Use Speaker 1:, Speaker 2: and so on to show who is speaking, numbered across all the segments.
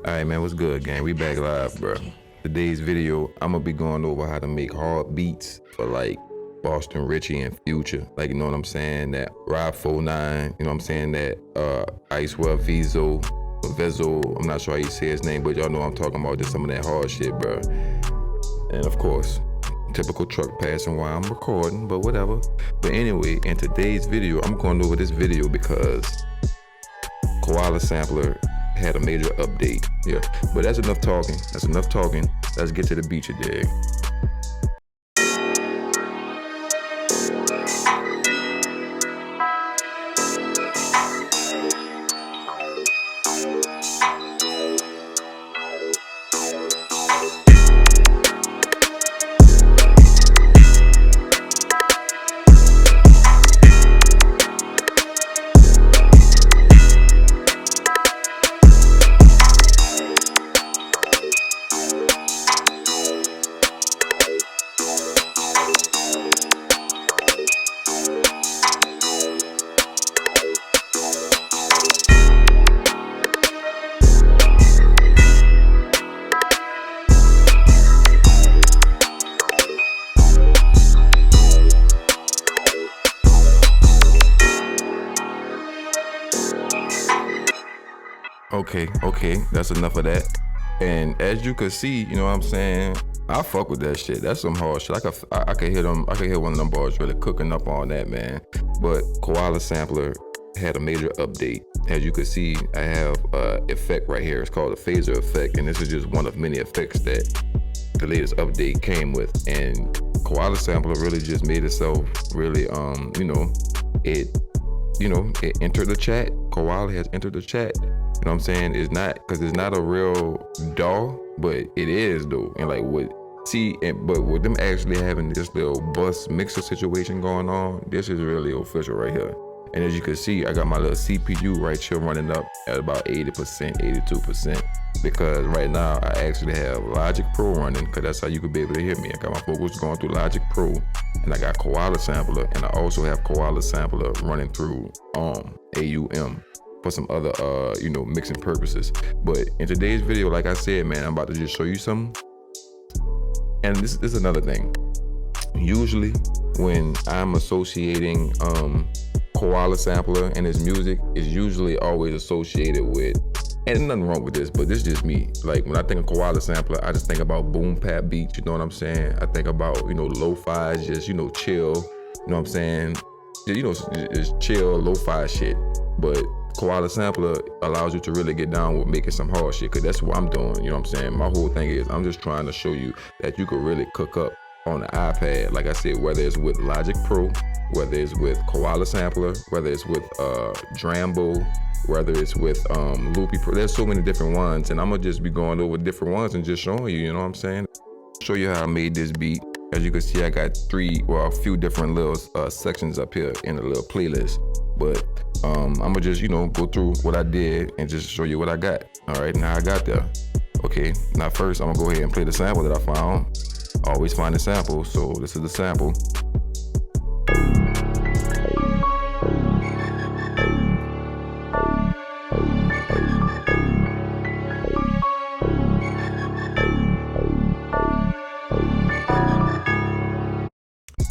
Speaker 1: All right, man, what's good, gang? We back live, bro. Today's video, I'm gonna be going over how to make hard beats for like Boston Richie and Future. Like, you know what I'm saying? That Ride 49, you know what I'm saying? That Icewell Vezo, I'm not sure how you say his name, but y'all know what I'm talking about. Just some of that hard shit, bro. And of course, typical truck passing while I'm recording, but whatever. But anyway, in today's video, I'm going over this video because Koala Sampler had a major update. Yeah, but that's enough talking. Let's get to the beat, you dig? Okay, that's enough of that. And as you can see, you know what I'm saying, I fuck with that shit. That's some hard shit. I could hear one of them bars really cooking up on that, man. But Koala Sampler had a major update. As you can see, I have effect right here. It's called a phaser effect, and this is just one of many effects that the latest update came with. And Koala Sampler really just made itself really it entered the chat. Koala has entered the chat. You know what I'm saying? It's not, because it's not a real DAW, but it is though. And like but with them actually having this little bus mixer situation going on, this is really official right here. And as you can see, I got my little CPU right here running up at about 80%, 82%. Because right now I actually have Logic Pro running, because that's how you could be able to hear me. I got my vocals going through Logic Pro, and I got Koala Sampler, and I also have Koala Sampler running through AUM for some other mixing purposes. But in today's video, like I said, man, I'm about to just show you something. And this is another thing. Usually when I'm associating Koala Sampler and his music, is usually always associated with, and nothing wrong with this, but this is just me. Like when I think of Koala Sampler, I just think about boom bap beats, you know what I'm saying? I think about, lo-fi, just, chill, you know what I'm saying? Just chill, lo-fi shit. But Koala Sampler allows you to really get down with making some hard shit, because that's what I'm doing, you know what I'm saying? My whole thing is, I'm just trying to show you that you could really cook up on the iPad, like I said, whether it's with Logic Pro, whether it's with Koala Sampler, whether it's with Drambo, whether it's with Loopy Pro. There's so many different ones, and I'm gonna just be going over different ones and just showing you, you know what I'm saying? Show you how I made this beat. As you can see, I got a few different little sections up here in the little playlist. But I'm gonna just, go through what I did and just show you what I got. All right, now I got there. Okay, now first I'm gonna go ahead and play the sample that I found. Always find a sample, so this is the sample.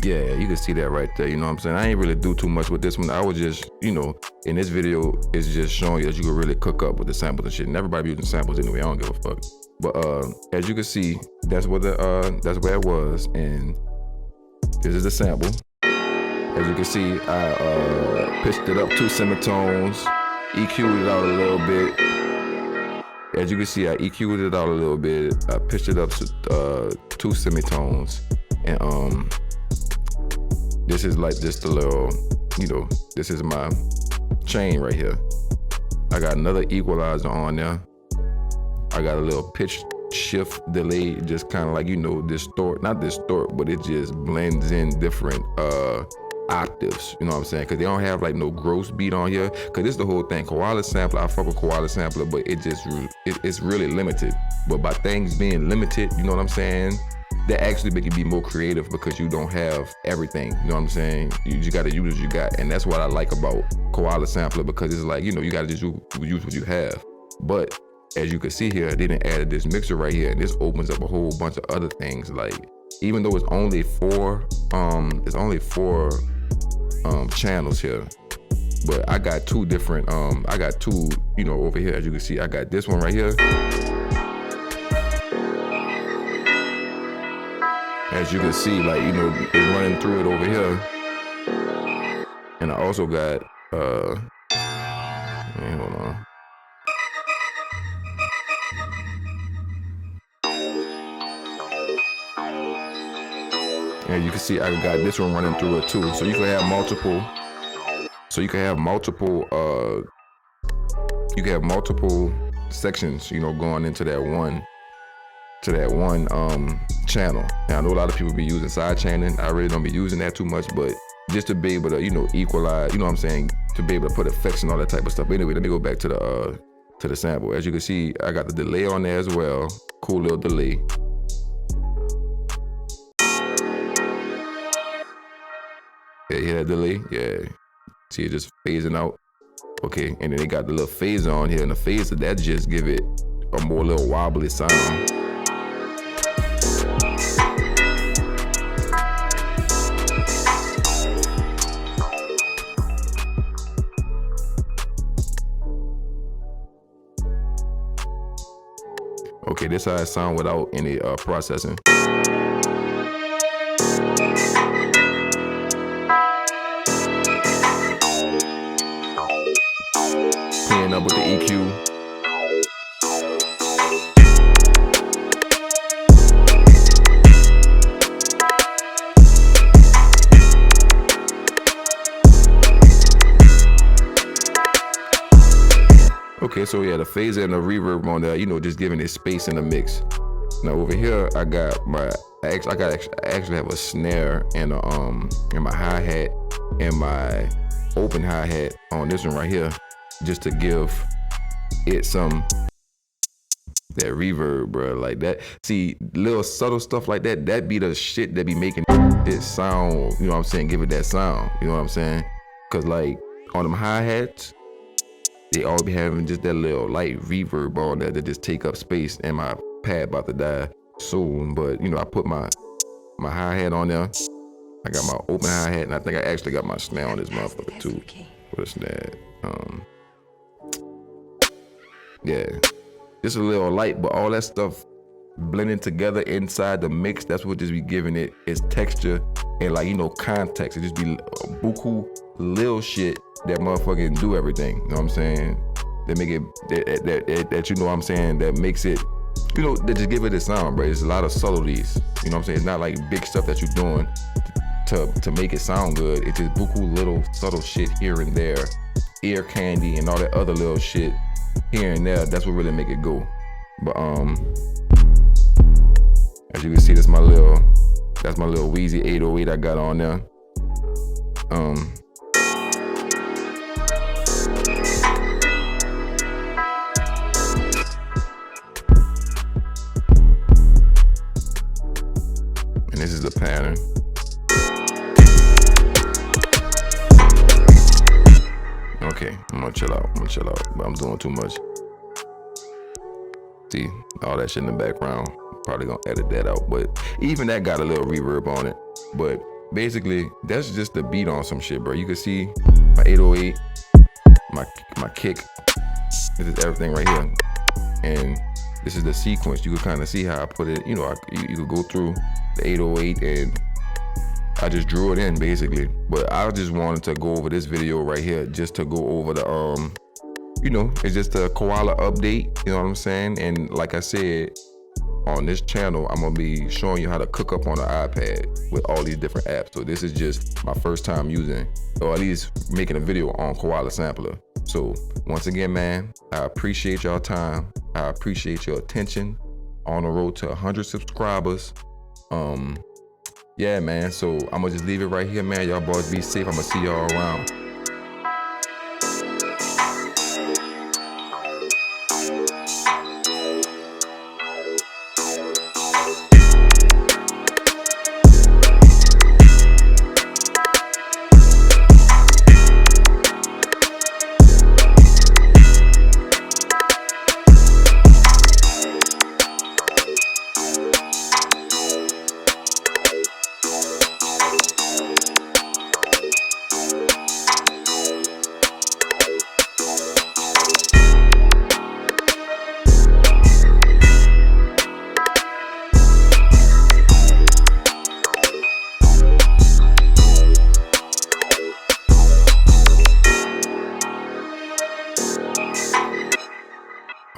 Speaker 1: Yeah, you can see that right there, you know what I'm saying? I ain't really do too much with this one. I was just, in this video, it's just showing you that you can really cook up with the samples and shit. And everybody using samples anyway, I don't give a fuck. But as you can see, that's where it was, and this is the sample. As you can see, I pitched it up 2 semitones, EQ'd it out a little bit. As you can see, I EQ'd it out a little bit. I pitched it up to 2 semitones, and this is like just a little, this is my chain right here. I got another equalizer on there. I got a little pitch shift delay, just kind of like, not distort, but it just blends in different octaves, you know what I'm saying? Because they don't have like no gross beat on here. Because this is the whole thing. Koala Sampler, I fuck with Koala Sampler, but it's really limited. But by things being limited, you know what I'm saying? That actually make you be more creative, because you don't have everything, you know what I'm saying? You just gotta use what you got. And that's what I like about Koala Sampler, because it's like, you gotta just use what you have. But as you can see here, they done added this mixer right here, and this opens up a whole bunch of other things. Like, even though it's only four channels here, but I got two different, over here. As you can see, I got this one right here. As you can see, like, it's running through it over here. And I also got, hold on. And you can see I got this one running through it too. So you can have multiple. Sections, going into that one channel. Now I know a lot of people be using side chaining. I really don't be using that too much, but just to be able to, equalize, to be able to put effects and all that type of stuff. But anyway, let me go back to the sample. As you can see, I got the delay on there as well. Cool little delay. Yeah, you hear that delay? Yeah. See it just phasing out. Okay, and then they got the little phaser on here, and the phaser, that just give it a more little wobbly sound. Okay, this how it sound without any processing. Playing up with the EQ. Okay, so yeah, the phaser and the reverb on there, just giving it space in the mix. Now over here, I actually have a snare and my hi-hat and my open hi-hat on this one right here, just to give it some that reverb, bro. Like that. See, little subtle stuff like that, that be the shit that be making it sound, give it that sound, Cause like on them hi-hats, they all be having just that little light reverb on there that just take up space, and my pad about to die soon. But I put my hi-hat on there. I got my open hi-hat, and I think I actually got my snare on this motherfucker too. What a snare. Yeah. Just a little light, but all that stuff blending together inside the mix, that's what just be giving it its texture and context. It just be buku little shit that motherfucking do everything. You know what I'm saying? That make it that makes it, that just give it a sound, bro. It's a lot of subtleties. You know what I'm saying? It's not like big stuff that you're doing to make it sound good. It's just buku little subtle shit here and there, ear candy and all that other little shit here and there. That's what really make it go. But as you can see, that's my little Wheezy 808 I got on there. And this is the pattern. Okay, I'm gonna chill out, but I'm doing too much. See, all that shit in the background. Probably gonna edit that out, but even that got a little reverb on it. But basically, that's just the beat on some shit, bro. You can see my 808, my kick. This is everything right here, and this is the sequence. You can kind of see how I put it. You could go through the 808, and I just drew it in basically. But I just wanted to go over this video right here, just to go over the it's just a Koala update. You know what I'm saying? And like I said, on this channel, I'm gonna be showing you how to cook up on an iPad with all these different apps. So this is just my first time using, or at least making a video on Koala Sampler. So once again, man, I appreciate y'all time. I appreciate your attention. On the road to 100 subscribers. Yeah, man. So I'm gonna just leave it right here, man. Y'all boys be safe. I'm gonna see y'all around.